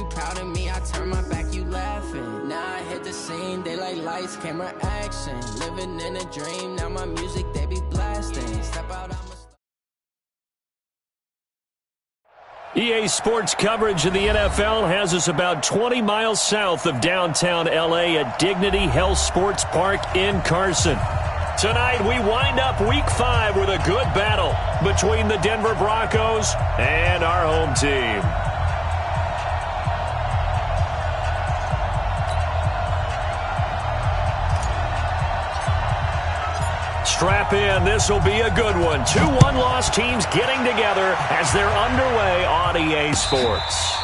you proud of me, I turn my back, you laughing. Now I hit the scene, they like lights, camera, action. Living in a dream, now my music, they be blasting. Step out, EA Sports coverage of the NFL has us about 20 miles south of downtown L.A. at Dignity Health Sports Park in Carson. Tonight, we wind up Week 5 with a good battle between the Denver Broncos and our home team. Strap in. This will be a good one. 2 one-loss teams getting together as they're underway on EA Sports.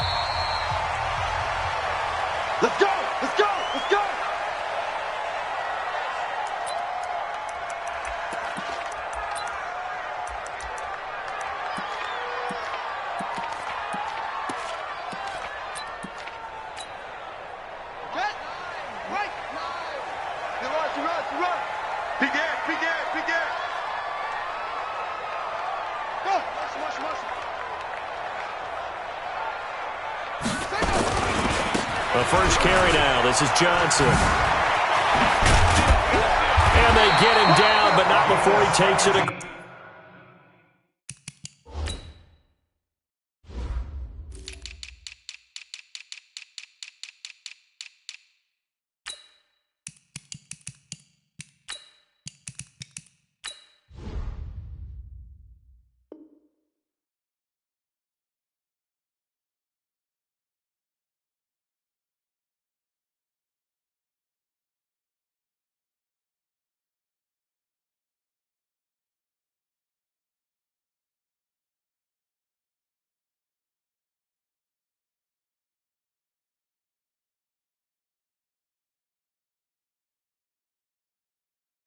Let's go! Let's go! Let's go! Get! Right! You run! Big ass! Go! Motion! The first carry now. This is Johnson. And they get him down, but not before he takes it.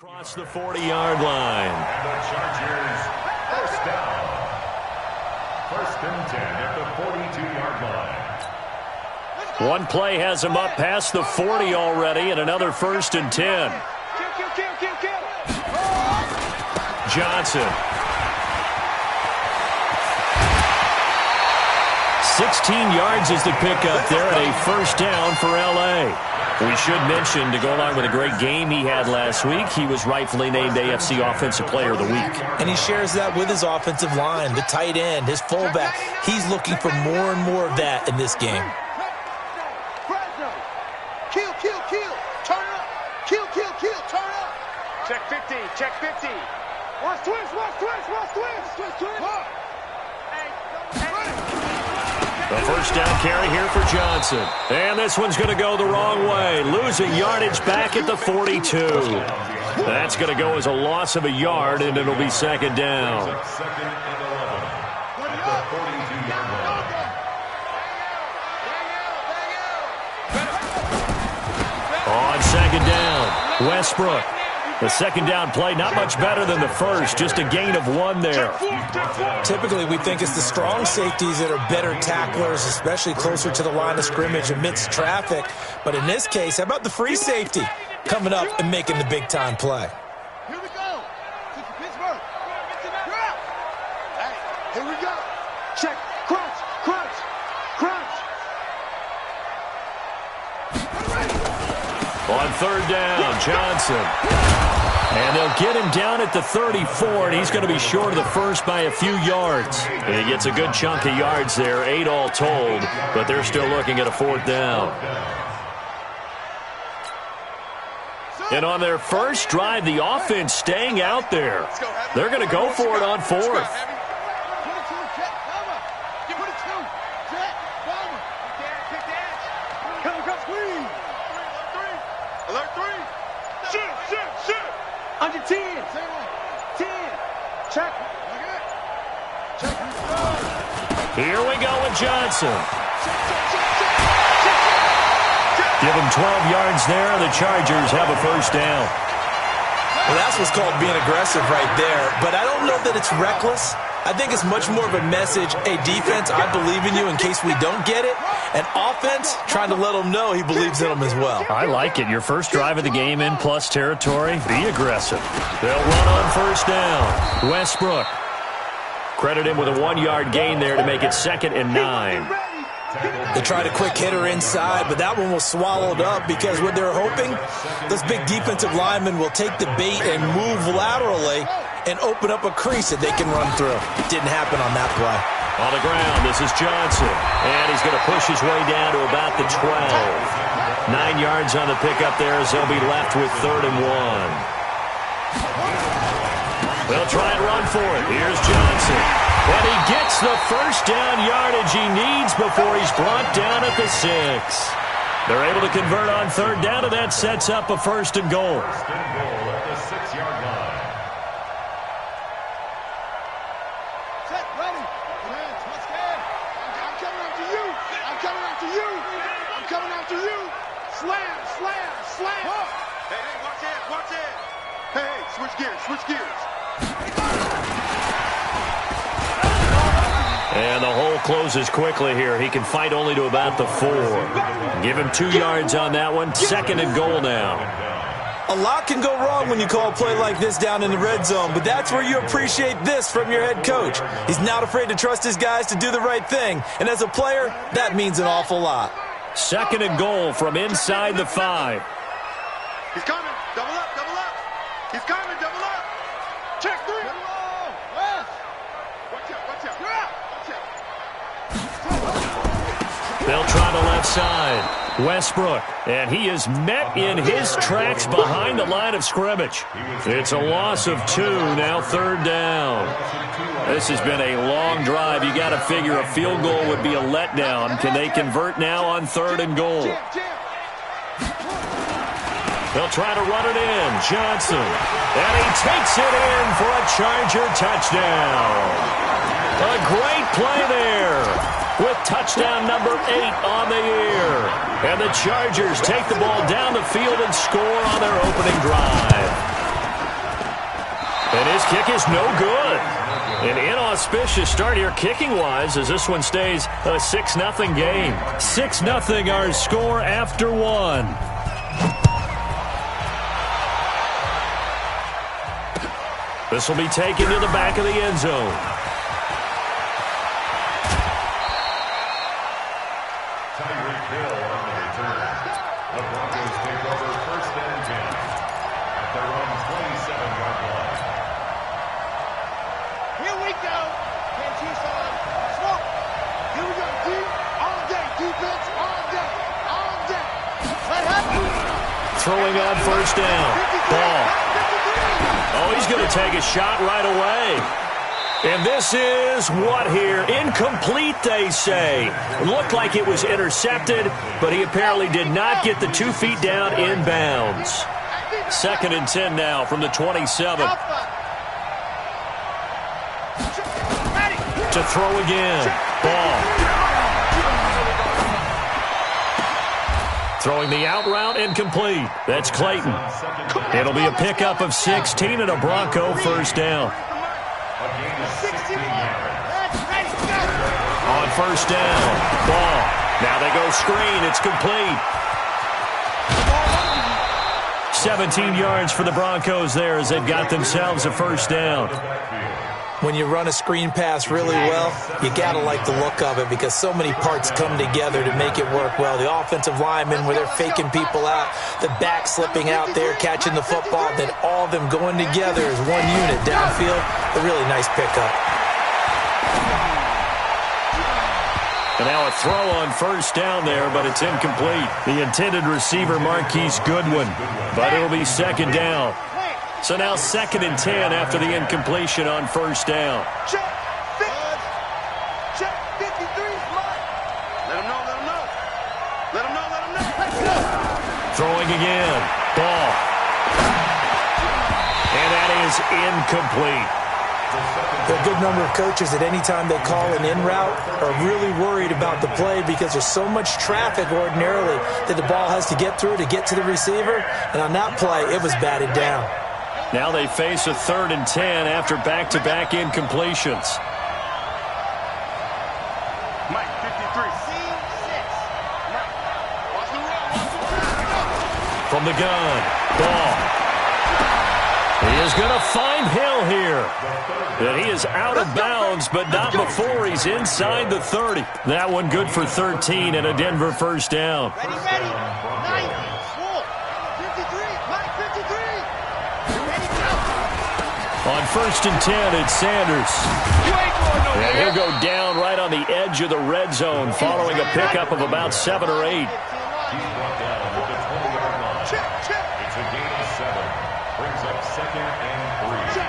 Across the 40-yard line. And the Chargers, first down. 1st and 10 at the 42-yard line. One play has him up past the 40 already, and another 1st and 10. Johnson. 16 yards is the pickup there at a 1st down for L.A. We should mention, to go along with a great game he had last week, he was rightfully named AFC Offensive Player of the Week. And he shares that with his offensive line, the tight end, his fullback. He's looking for more and more of that in this game. Kill. Turn up. Kill. Turn up. Check 50. Watch twist. The 1st down carry here for Johnson. And this one's going to go the wrong way. Losing yardage back at the 42. That's going to go as a loss of a yard, and it'll be 2nd down. 2nd and 11 at the 42-yard line. On 2nd down, Westbrook. The 2nd down play, not much better than the first, just a gain of 1 there. Typically, we think it's the strong safeties that are better tacklers, especially closer to the line of scrimmage amidst traffic. But in this case, how about the free safety coming up and making the big-time play? Here we go. Pittsburgh. Here we go. Check. Crunch. On 3rd down, Johnson. And they'll get him down at the 34, and he's going to be short of the first by a few yards. And he gets a good chunk of yards there, 8 all told, but they're still looking at a 4th down. And on their first drive, the offense staying out there. They're going to go for it on 4th. Under 10. 10. Check. Here we go with Johnson. Give him 12 yards there. The Chargers have a 1st down. Well, that's what's called being aggressive right there. But I don't know that it's reckless. I think it's much more of a message, hey, defense, I believe in you in case we don't get it. And offense, trying to let them know he believes in them as well. I like it. Your first drive of the game in plus territory, be aggressive. They'll run on 1st down. Westbrook. Credit him with a 1-yard gain there to make it 2nd and 9. They tried a quick hitter inside, but that one was swallowed up because what they're hoping, those big defensive linemen will take the bait and move laterally and open up a crease that they can run through. Didn't happen on that play. On the ground, this is Johnson. And he's going to push his way down to about the 12. 9 yards on the pickup there as they'll be left with 3rd and 1. They'll try and run for it. Here's Johnson. And he gets the first down yardage he needs before he's brought down at the 6. They're able to convert on 3rd down, and that sets up a 1st and goal. First and goal at the 6-yard line. Set, ready. Touch down. I'm coming after you. I'm coming after you. I'm coming after you. Slam, slam, slam. Hey, watch it, watch it. Hey, switch gears, switch gears. And the hole closes quickly here. He can fight only to about the 4. Give him 2 yards on that one. 2nd and goal now. A lot can go wrong when you call a play like this down in the red zone, but that's where you appreciate this from your head coach. He's not afraid to trust his guys to do the right thing, and as a player, that means an awful lot. 2nd and goal from inside the 5. He's coming. Double up, double up. He's coming, double up. Check 3. West. Watch out, watch out. Watch out. They'll try the left side. Westbrook, and he is met in his tracks behind the line of scrimmage. It's a loss of 2, now 3rd down. This has been a long drive. You got to figure a field goal would be a letdown. Can they convert now on 3rd and goal? They'll try to run it in. Johnson, and he takes it in for a Charger touchdown. A great play there, with touchdown number 8 on the year. And the Chargers take the ball down the field and score on their opening drive. And his kick is no good. An inauspicious start here kicking-wise as this one stays a 6-0 game. 6-0 our score after 1. This will be taken to the back of the end zone. Throwing on 1st down. Ball. Oh, he's going to take a shot right away. And this is what here? Incomplete, they say. It looked like it was intercepted, but he apparently did not get the 2 feet down inbounds. 2nd and 10 now from the 27. To throw again. Ball. Throwing the out route, incomplete. That's Clayton. It'll be a pickup of 16 and a Bronco 1st down. On 1st down, ball. Now they go screen. It's complete. 17 yards for the Broncos there as they've got themselves a 1st down. When you run a screen pass really well, you got to like the look of it because so many parts come together to make it work well. The offensive linemen, where they're faking people out, the back slipping out there, catching the football, then all of them going together as one unit downfield. A really nice pickup. And now a throw on 1st down there, but it's incomplete. The intended receiver, Marquise Goodwin, but it'll be 2nd down. So now 2nd and 10 after the incompletion on 1st down. Check 53. Let him know, let him know. Let him know, let him know. Let's go. Throwing again. Ball. And that is incomplete. There are a good number of coaches that any time they call an in route are really worried about the play because there's so much traffic ordinarily that the ball has to get through to get to the receiver. And on that play, it was batted down. Now they face a 3rd and 10 after back-to-back incompletions. Mike, 53. From the gun, ball. is going to find Hill here. And he is out of bounds, but not before he's inside the 30. That one good for 13 and a Denver first down. Ready, ready. 9, 4, 53, 53. Ready, go. On 1st and 10, it's Sanders. And he'll go down right on the edge of the red zone following a pickup of about 7 or 8. It's a gain of 7. Brings up 2nd and 3.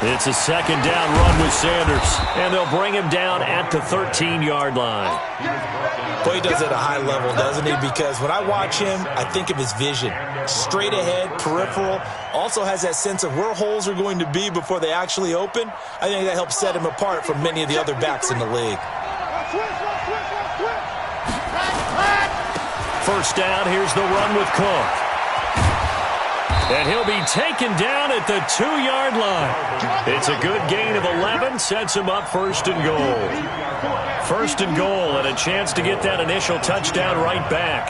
It's a 2nd down run with Sanders. And they'll bring him down at the 13-yard line. Boy, he does it at a high level, doesn't he? Because when I watch him, I think of his vision. Straight ahead, peripheral. Also has that sense of where holes are going to be before they actually open. I think that helps set him apart from many of the other backs in the league. First down, here's the run with Cook. And he'll be taken down at the 2-yard line. It's a good gain of 11, sets him up 1st and goal. 1st and goal, and a chance to get that initial touchdown right back.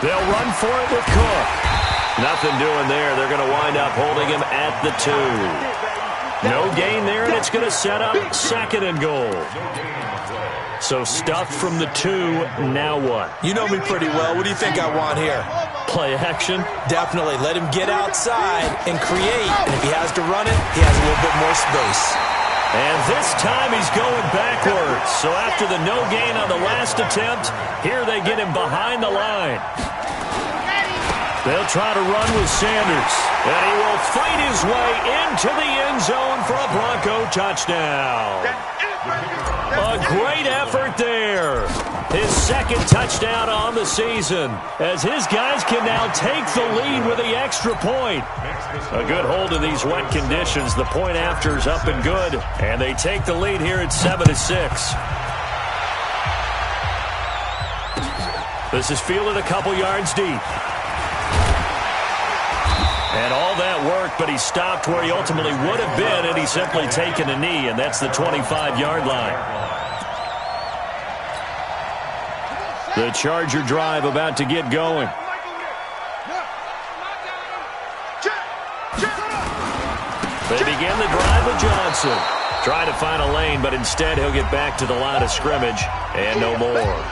They'll run for it with Cook. Nothing doing there. They're going to wind up holding him at the 2. No gain there, and it's going to set up 2nd and goal. So stuffed from the 2, now what? You know me pretty well. What do you think I want here? Play action? Definitely. Let him get outside and create. And if he has to run it, he has a little bit more space. And this time he's going backwards. So after the no gain on the last attempt, here they get him behind the line. They'll try to run with Sanders. And he will fight his way into the end zone for a Bronco touchdown. A great effort there. His 2nd touchdown on the season, as his guys can now take the lead with the extra point. A good hold in these wet conditions. The point after is up and good, and they take the lead here at 7-6. This is fielded a couple yards deep. And all that work, but he stopped where he ultimately would have been, and he's simply taken a knee, and that's the 25-yard line. The Charger drive about to get going. They begin the drive with Johnson. Trying to find a lane, but instead he'll get back to the line of scrimmage, and no more.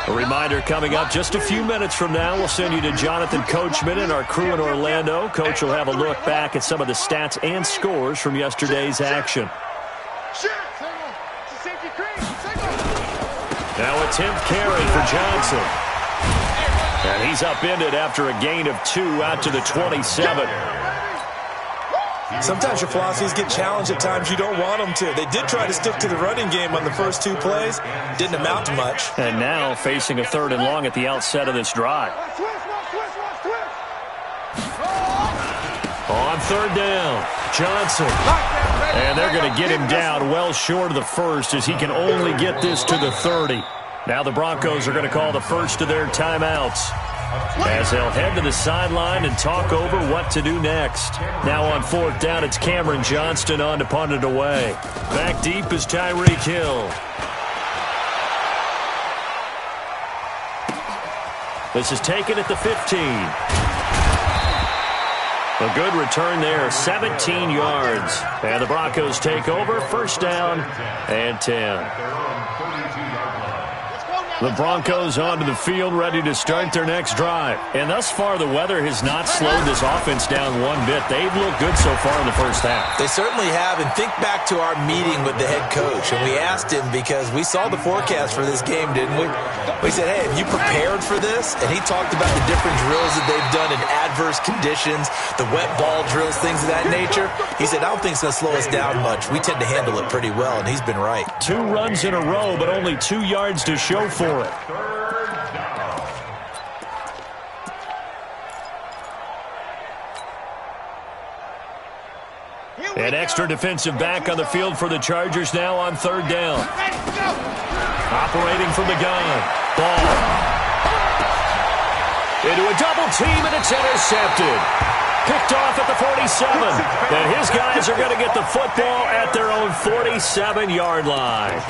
A reminder coming up just a few minutes from now. We'll send you to Jonathan Coachman and our crew in Orlando. Coach will have a look back at some of the stats and scores from yesterday's action. Now a 10th carry for Johnson. And he's upended after a gain of 2 out to the 27. Sometimes your philosophies get challenged at times you don't want them to. They did try to stick to the running game on the first 2 plays. Didn't amount to much. And now facing a 3rd and long at the outset of this drive. On 3rd down, Johnson. And they're going to get him down well short of the 1st as he can only get this to the 30. Now the Broncos are going to call the first of their timeouts, as they'll head to the sideline and talk over what to do next. Now on 4th down, it's Cameron Johnston on to punt it away. Back deep is Tyreek Hill. This is taken at the 15. A good return there, 17 yards. And the Broncos take over, 1st down and 10. The Broncos onto the field, ready to start their next drive. And thus far, the weather has not slowed this offense down one bit. They've looked good so far in the first half. They certainly have. And think back to our meeting with the head coach. And we asked him, because we saw the forecast for this game, didn't we? We said, hey, have you prepared for this? And he talked about the different drills that they've done in adverse conditions, the wet ball drills, things of that nature. He said, I don't think it's going to slow us down much. We tend to handle it pretty well, and he's been right. 2 runs in a row, but only 2 yards to show for it. An extra defensive back on the field for the Chargers now on 3rd down. Operating from the gun. Ball. Into a double team, and it's intercepted. Picked off at the 47. And his guys are going to get the football at their own 47-yard line.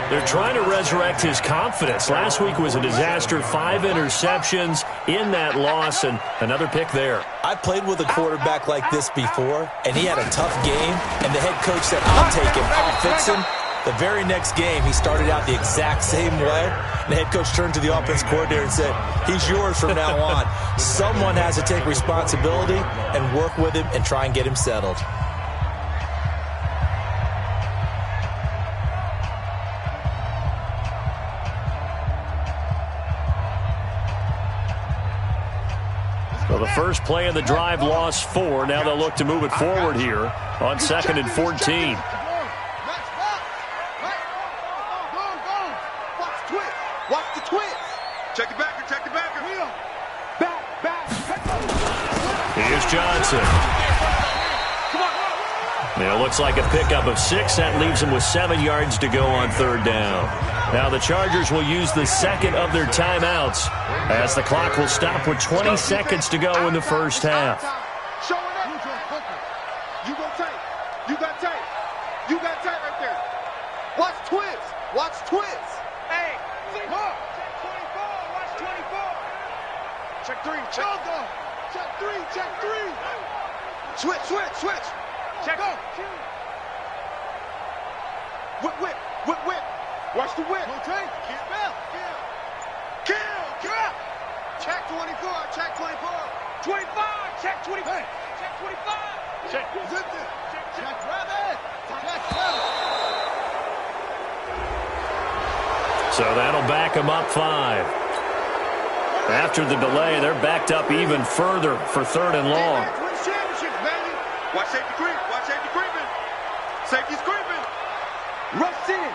They're trying to resurrect his confidence. Last week was a disaster. 5 interceptions in that loss, and another pick there. I played with a quarterback like this before, and he had a tough game, and the head coach said, I'll take him, I'll fix him. The very next game, he started out the exact same way. And the head coach turned to the offense coordinator and said, he's yours from now on. Someone has to take responsibility and work with him and try and get him settled. So the first play of the drive lost 4. Now they'll look to move it forward here on 2nd and 14. Watch the twist. Check the backer, check the backer. Back. Here's Johnson. It looks like a pickup of 6. That leaves them with 7 yards to go on 3rd down. Now the Chargers will use the second of their timeouts as the clock will stop with 20 seconds to go in the first half. Showing up. You got tight. You got tight. You got tight right there. Watch twist. Watch twist. Hey. Check 24. Watch 24. Check 3. Check 3. Check 3. Switch. Check. Go. Whip. Watch the whip. Okay. Kill. Check 24. Check 24. 25. Check 25. Hey. Check 25. Check. Zip it. Check rabbit. Check rabbit. So that'll back them up 5. After the delay, they're backed up even further for 3rd and long. Watch safety creep. Watch safety creeping. Safety's creeping. Rush in.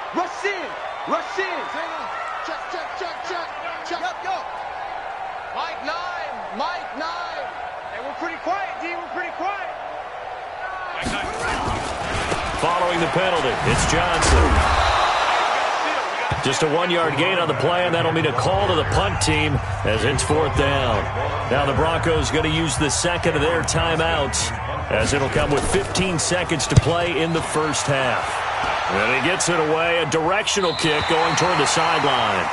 Check. Yep, go. Mike 9. Hey, we're pretty quiet, D. We're pretty quiet. Following the penalty, it's Johnson. Just a 1-yard gain on the play, and that'll mean a call to the punt team as it's 4th down. Now the Broncos going to use the second of their timeouts as it'll come with 15 seconds to play in the first half. And he gets it away, a directional kick going toward the sideline.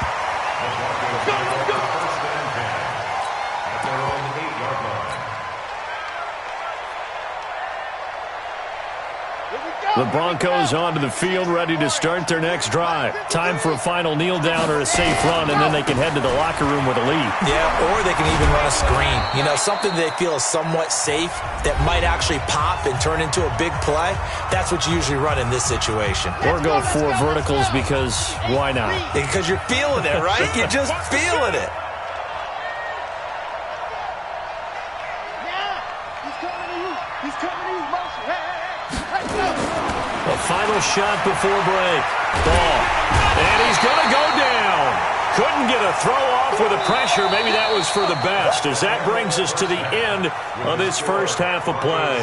The Broncos onto the field, ready to start their next drive. Time for a final kneel down or a safe run, and then they can head to the locker room with a lead. Yeah, or they can even run a screen. You know, something they feel is somewhat safe that might actually pop and turn into a big play. That's what you usually run in this situation. Or go 4 verticals because why not? Because you're feeling it, right? You're just feeling it. Final shot before break. Ball. And he's going to go down. Couldn't get a throw off with the pressure. Maybe that was for the best, as that brings us to the end of this first half of play.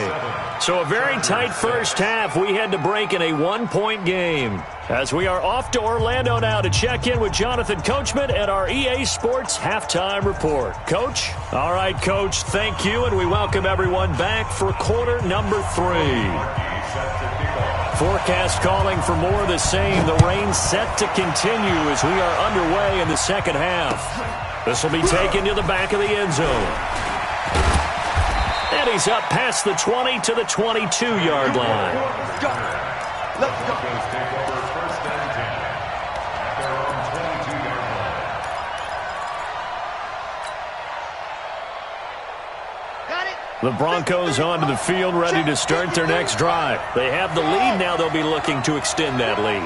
So a very tight first half. We had to break in a 1-point game. As we are off to Orlando now to check in with Jonathan Coachman at our EA Sports Halftime Report. Coach? All right, Coach, thank you, and we welcome everyone back for quarter number 3. Forecast calling for more of the same. The rain set to continue as we are underway in the second half. This will be taken to the back of the end zone. And he's up past the 20 to the 22-yard line. Let's go. The Broncos onto the field, ready to start their next drive. They have the lead now. They'll be looking to extend that lead.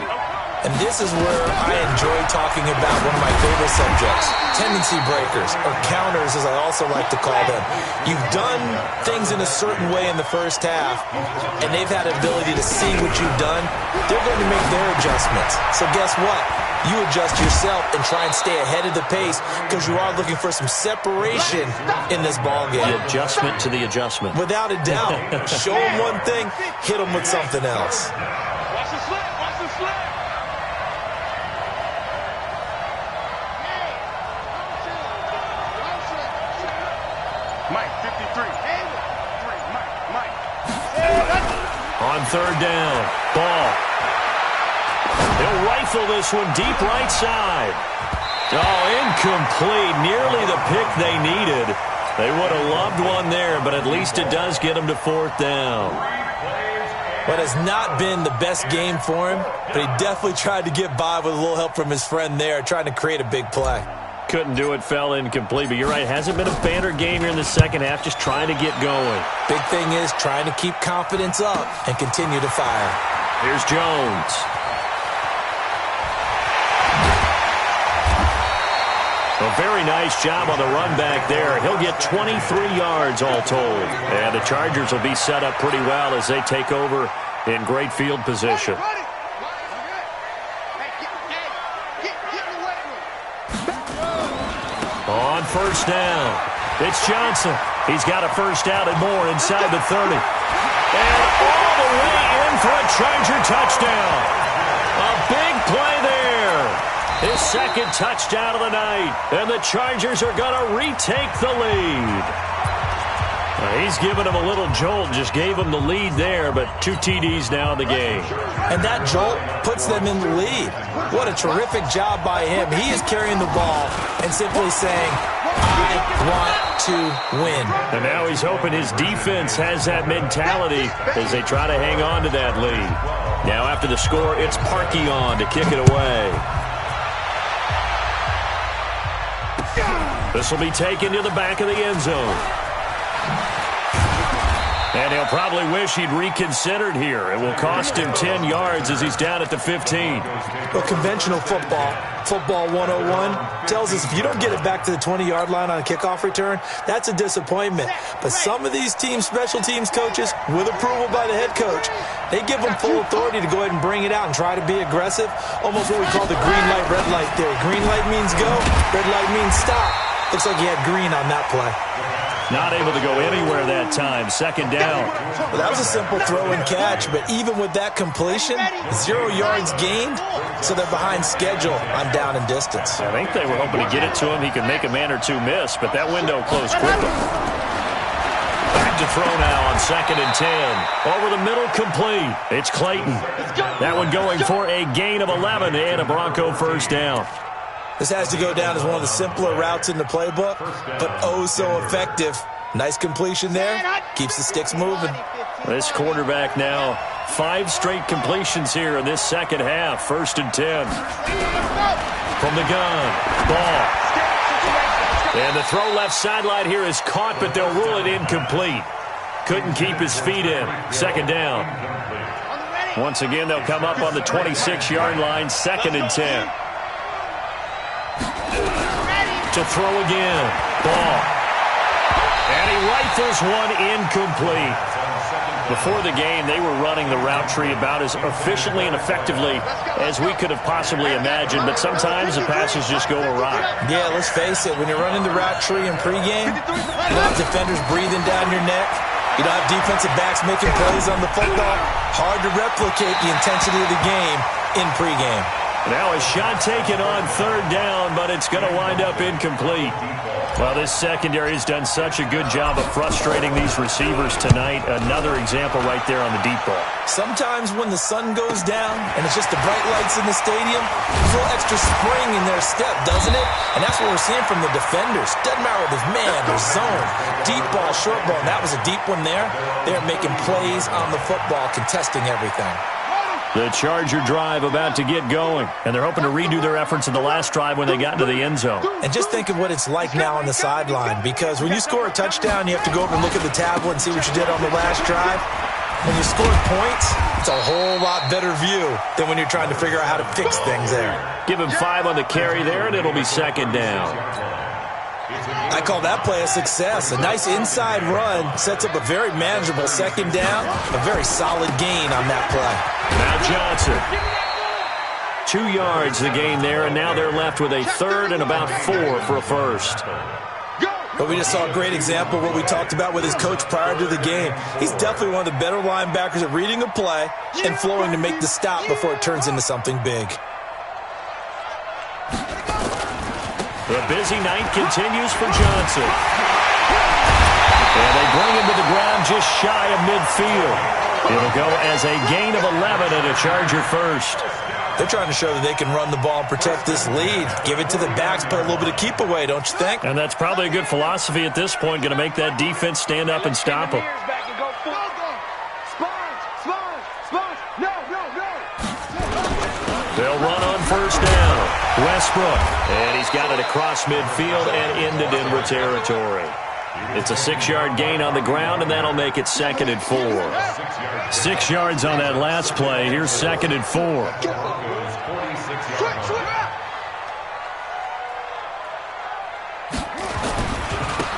And this is where I enjoy talking about one of my favorite subjects, tendency breakers, or counters as I also like to call them. You've done things in a certain way in the first half, and they've had the ability to see what you've done. They're going to make their adjustments. So guess what? You adjust yourself and try and stay ahead of the pace because you are looking for some separation in this ballgame. The adjustment to the adjustment. Without a doubt. Show them one thing, hit them with something else. Watch the slip. Watch the slip. Mike, 53. On third down, Ball. He'll rifle this one deep right side. Oh, incomplete. Nearly the pick they needed. They would have loved one there, but at least it does get them to fourth down. What has not been the best game for him, but he definitely tried to get by with a little help from his friend there, trying to create a big play. Couldn't do it, fell incomplete, but you're right. Hasn't been a banner game here in the second half, just trying to get going. Big thing is trying to keep confidence up and continue to fire. Here's Jones. A very nice job on the run back there. He'll get 23 yards all told. And the Chargers will be set up pretty well as they take over in great field position. On first down, it's Johnson. He's got a first down and more inside the 30. And all the way in for a Charger touchdown. A big play there. His second touchdown of the night. And the Chargers are going to retake the lead. He's giving them a little jolt. Just gave them the lead there, but 2 TDs now in the game. And that jolt puts them in the lead. What a terrific job by him. He is carrying the ball and simply saying, I want to win. And now he's hoping his defense has that mentality as they try to hang on to that lead. Now after the score, it's Parkey on to kick it away. This will be taken to the back of the end zone. And he'll probably wish he'd reconsidered here. It will cost him 10 yards as he's down at the 15. Well, conventional football 101, tells us if you don't get it back to the 20-yard line on a kickoff return, that's a disappointment. But some of these teams, special teams coaches, with approval by the head coach, they give them full authority to go ahead and bring it out and try to be aggressive. Almost what we call the green light, red light theory. Green light means go, red light means stop. Looks like he had green on that play. Not able to go anywhere that time. Second down. Well, that was a simple throw and catch, but even with that completion, 0 yards gained, so they're behind schedule on down and distance. I think they were hoping to get it to him. He could make a man or two miss, but that window closed quickly. Back to throw now on 2nd and 10. Over the middle, complete. It's Clayton. That one going for a gain of 11 and a Bronco first down. This has to go down as one of the simpler routes in the playbook, but oh so effective. Nice completion there. Keeps the sticks moving. This quarterback now, 5 straight completions here in this second half. 1st and 10. From the gun. Ball. And the throw left sideline here is caught, but they'll rule it incomplete. Couldn't keep his feet in. 2nd down. Once again, they'll come up on the 26-yard line. 2nd and 10. To throw again. Ball. And he rifles one incomplete. Before the game, they were running the route tree about as efficiently and effectively as we could have possibly imagined, but sometimes the passes just go awry. Yeah, let's face it. When you're running the route tree in pregame, you don't have defenders breathing down your neck. You don't have defensive backs making plays on the football. Hard to replicate the intensity of the game in pregame. Now a shot taken on 3rd down, but it's going to wind up incomplete. Well, this secondary has done such a good job of frustrating these receivers tonight. Another example right there on the deep ball. Sometimes when the sun goes down and it's just the bright lights in the stadium, there's a little extra spring in their step, doesn't it? And that's what we're seeing from the defenders. Doesn't matter if it's man or zone, deep ball, short ball. And that was a deep one there. They're making plays on the football, contesting everything. The Charger drive about to get going, and they're hoping to redo their efforts in the last drive when they got into the end zone. And just think of what it's like now on the sideline, because when you score a touchdown, you have to go over and look at the tablet and see what you did on the last drive. When you score points, it's a whole lot better view than when you're trying to figure out how to fix things there. Give him 5 on the carry there, and it'll be 2nd down. I call that play a success. A nice inside run sets up a very manageable 2nd down, a very solid gain on that play. Now Johnson. 2 yards the gain there, and now they're left with a 3rd and about 4 for a first. But we just saw a great example of what we talked about with his coach prior to the game. He's definitely one of the better linebackers at reading a play and flowing to make the stop before it turns into something big. The busy night continues for Johnson. And they bring him to the ground just shy of midfield. It'll go as a gain of 11 and a Charger first. They're trying to show that they can run the ball and protect this lead. Give it to the backs, put a little bit of keep away, don't you think? And that's probably a good philosophy at this point, going to make that defense stand up and stop them. They'll run on first down. Westbrook, and he's got it across midfield and into Denver territory. It's a 6-yard gain on the ground, and that'll make it 2nd and 4. 6 yards on that last play. Here's 2nd and 4.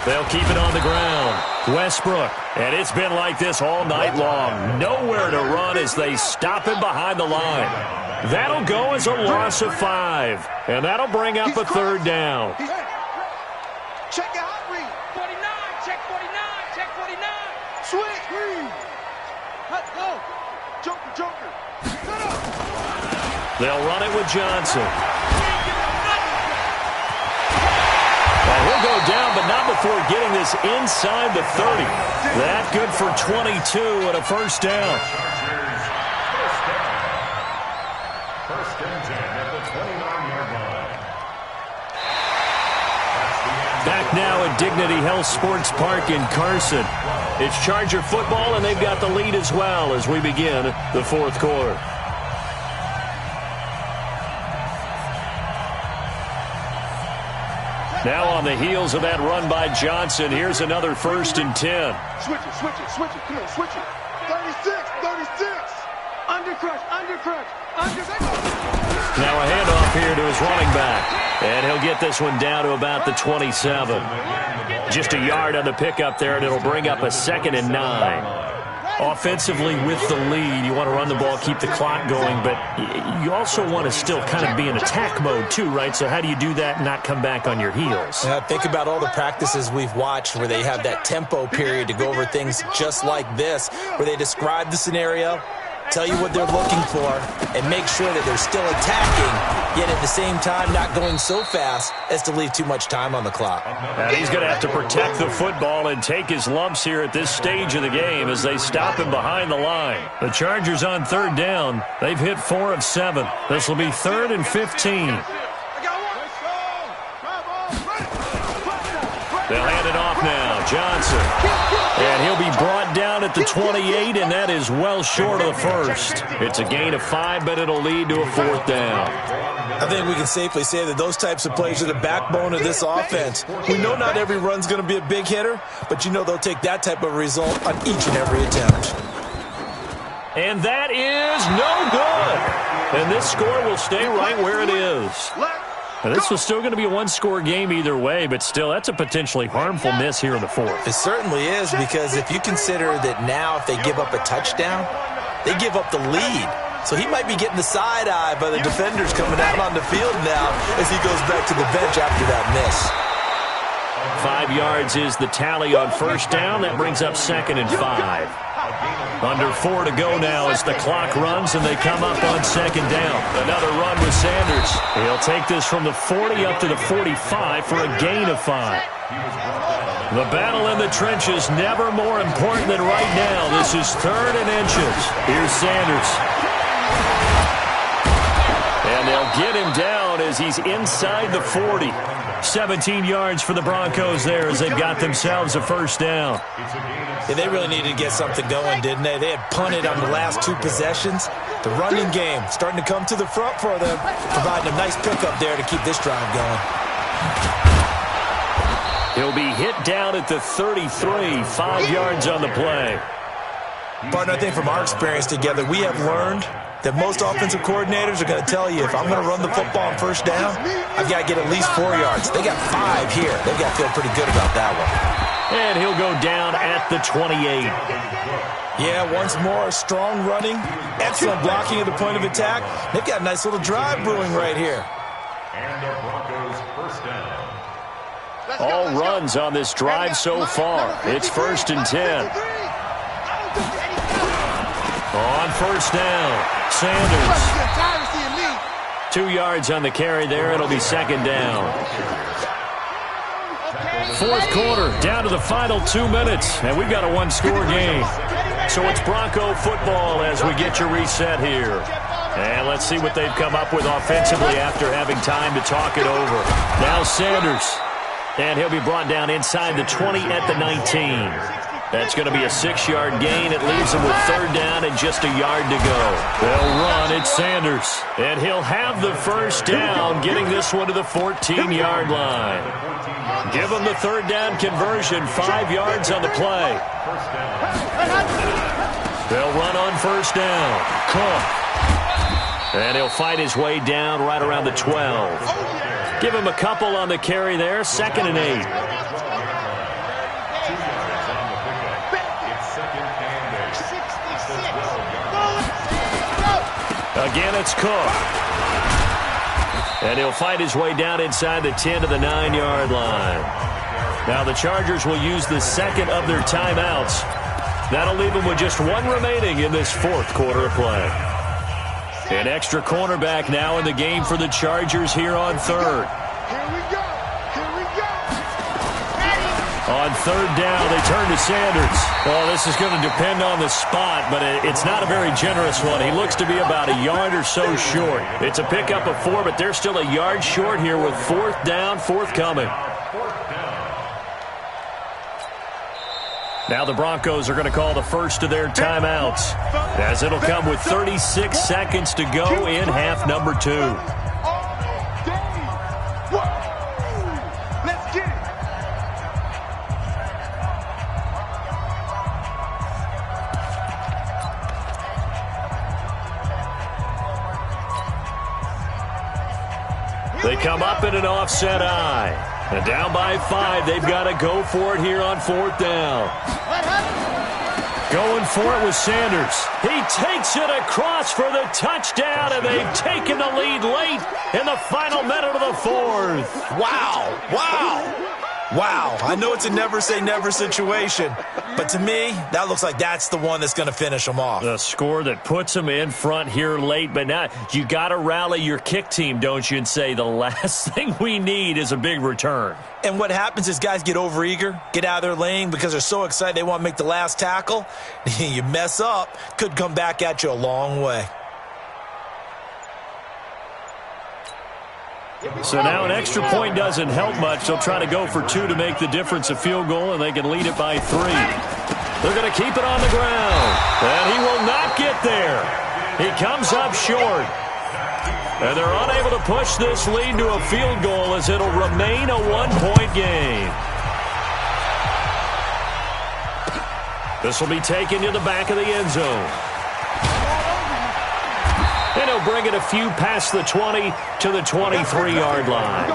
They'll keep it on the ground. Westbrook, and it's been like this all night long. Nowhere to run as they stop him behind the line. That'll go as a loss of 5, and that'll bring up a 3rd down. Check your hot read. 49, check 49, check 49. Switch, read. Let's go. Joker, Joker. Set up. They'll run it with Johnson. And he'll go down, but not before getting this inside the 30. That good for 22 and a first down. First and 10 at the 29-yard line. Back now at Dignity Health Sports Park in Carson. It's Charger football, and they've got the lead as well as we begin the 4th quarter. Now on the heels of that run by Johnson, here's another 1st and 10. Switch it, switch it, switch it. Come on, switch it. 36, 36. Under crush, under crush, under. Now a handoff here to his running back. And he'll get this one down to about the 27. Just a yard on the pickup there, and it'll bring up a 2nd and 9. Offensively with the lead, you want to run the ball, keep the clock going, but you also want to still kind of be in attack mode too, right? So how do you do that and not come back on your heels? Yeah, think about all the practices we've watched where they have that tempo period to go over things just like this, where they describe the scenario, tell you what they're looking for, and make sure that they're still attacking, yet at the same time not going so fast as to leave too much time on the clock. And he's going to have to protect the football and take his lumps here at this stage of the game as they stop him behind the line. The Chargers on 3rd down. They've hit 4 of 7. This will be 3rd and 15. They'll hand it off now. Johnson. And he'll be brought down at the 28, and that is well short of the first. It's a gain of 5, but it'll lead to a 4th down. I think we can safely say that those types of plays are the backbone of this offense. We know not every run's going to be a big hitter, but you know they'll take that type of result on each and every attempt. And that is no good. And this score will stay right where it is. And this was still going to be a 1-score game either way, but still, that's a potentially harmful miss here in the 4th. It certainly is, because if you consider that now if they give up a touchdown, they give up the lead. So he might be getting the side eye by the defenders coming out on the field now as he goes back to the bench after that miss. 5 yards is the tally on first down. That brings up 2nd and 5. Under 4 to go now as the clock runs and they come up on 2nd down. Another run with Sanders. He'll take this from the 40 up to the 45 for a gain of 5. The battle in the trenches never more important than right now. This is 3rd and inches. Here's Sanders. And they'll get him down as he's inside the 40. 17 yards for the Broncos there as they've got themselves a first down. Yeah, they really needed to get something going, didn't they? They had punted on the last 2 possessions. The running game starting to come to the front for them, providing a nice pickup there to keep this drive going. He'll be hit down at the 33, 5 yards on the play. Partner, I think from our experience together, we have learned that most offensive coordinators are going to tell you, if I'm going to run the football on first down, I've got to get at least 4 yards. They got 5 here. They've got to feel pretty good about that one. And he'll go down at the 28. Yeah, once more, strong running, excellent blocking at the point of attack. They've got a nice little drive brewing right here. And the Broncos first down. All runs on this drive so far. It's 1st and 10. On first down, Sanders. 2 yards on the carry there. It'll be 2nd down. 4th quarter, down to the final 2 minutes, and we've got a 1-score game. So it's Bronco football as we get your reset here. And let's see what they've come up with offensively after having time to talk it over. Now Sanders. And he'll be brought down inside the 20 at the 19. That's going to be a 6-yard gain. It leaves them with third down and just a yard to go. They'll run. It's Sanders. And he'll have the first down, getting this one to the 14-yard line. Give them the third down conversion, 5 yards on the play. They'll run on first down. Cook. And he'll fight his way down right around the 12. Give him a couple on the carry there, 2nd and 8. Again, it's Cook. And he'll fight his way down inside the 10 to the 9-yard line. Now the Chargers will use the second of their timeouts. That'll leave them with just one remaining in this fourth quarter of play. An extra cornerback now in the game for the Chargers here on third. Here we go. Here we go. On third down, they turn to Sanders. Well, this is going to depend on the spot, but it's not a very generous one. He looks to be about a yard or so short. It's a pickup of 4, but they're still a yard short here with fourth down forthcoming. Now the Broncos are going to call the first of their timeouts, as it'll come with 36 seconds to go in half number 2. Let's get it. They come up in an offset eye. And down by 5, they've got to go for it here on fourth down. Going for it with Sanders. He takes it across for the touchdown, and they've taken the lead late in the final minute of the fourth. Wow. Wow. Wow. I know it's a never-say-never situation, but to me, that looks like that's the one that's going to finish them off. The score that puts them in front here late, but now you got to rally your kick team, don't you, and say the last thing we need is a big return. And what happens is guys get overeager, get out of their lane because they're so excited they want to make the last tackle. You mess up, could come back at you a long way. So now an extra point doesn't help much. They'll try to go for 2 to make the difference a field goal, and they can lead it by 3. They're going to keep it on the ground, and he will not get there. He comes up short, and they're unable to push this lead to a field goal as it'll remain a 1-point game. This will be taken to the back of the end zone. And he'll bring it a few past the 20 to the 23-yard line.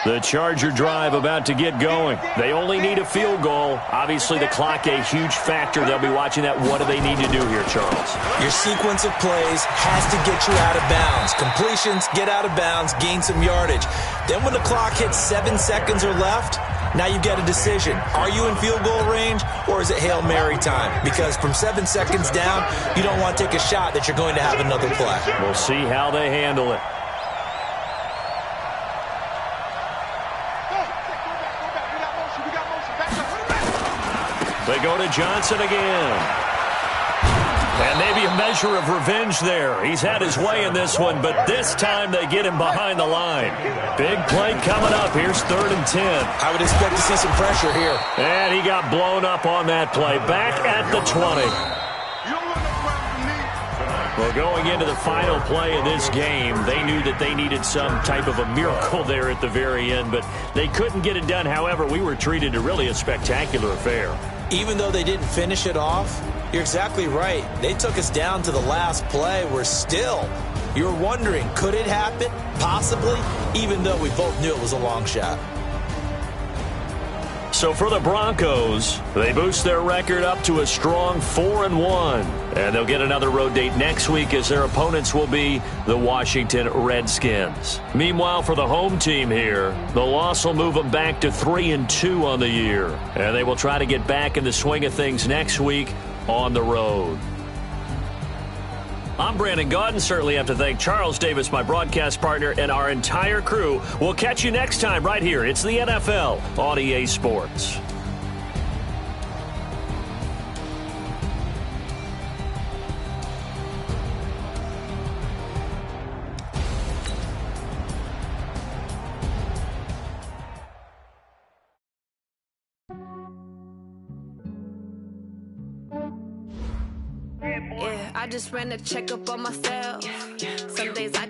The Charger drive about to get going. They only need a field goal. Obviously, the clock a huge factor. They'll be watching that. What do they need to do here, Charles? Your sequence of plays has to get you out of bounds. Completions, get out of bounds, gain some yardage. Then when the clock hits 7 seconds or left, now you get a decision. Are you in field goal range, or is it Hail Mary time? Because from 7 seconds down, you don't want to take a shot that you're going to have another play. We'll see how they handle it. They go to Johnson again. And maybe a measure of revenge there. He's had his way in this one, but this time they get him behind the line. Big play coming up. Here's 3rd and 10. I would expect to see some pressure here. And he got blown up on that play. Back at the 20. Well, going into the final play of this game, they knew that they needed some type of a miracle there at the very end, but they couldn't get it done. However, we were treated to really a spectacular affair. Even though they didn't finish it off, you're exactly right. They took us down to the last play. We're still, you're wondering, could it happen? Possibly, even though we both knew it was a long shot. So for the Broncos, they boost their record up to a strong 4-1. And they'll get another road date next week as their opponents will be the Washington Redskins. Meanwhile, for the home team here, the loss will move them back to 3-2 on the year. And they will try to get back in the swing of things next week on the road. I'm Brandon Gaudin. Certainly have to thank Charles Davis, my broadcast partner, and our entire crew. We'll catch you next time right here. It's the NFL on EA Sports. Yeah, I just ran a checkup on myself. Some days I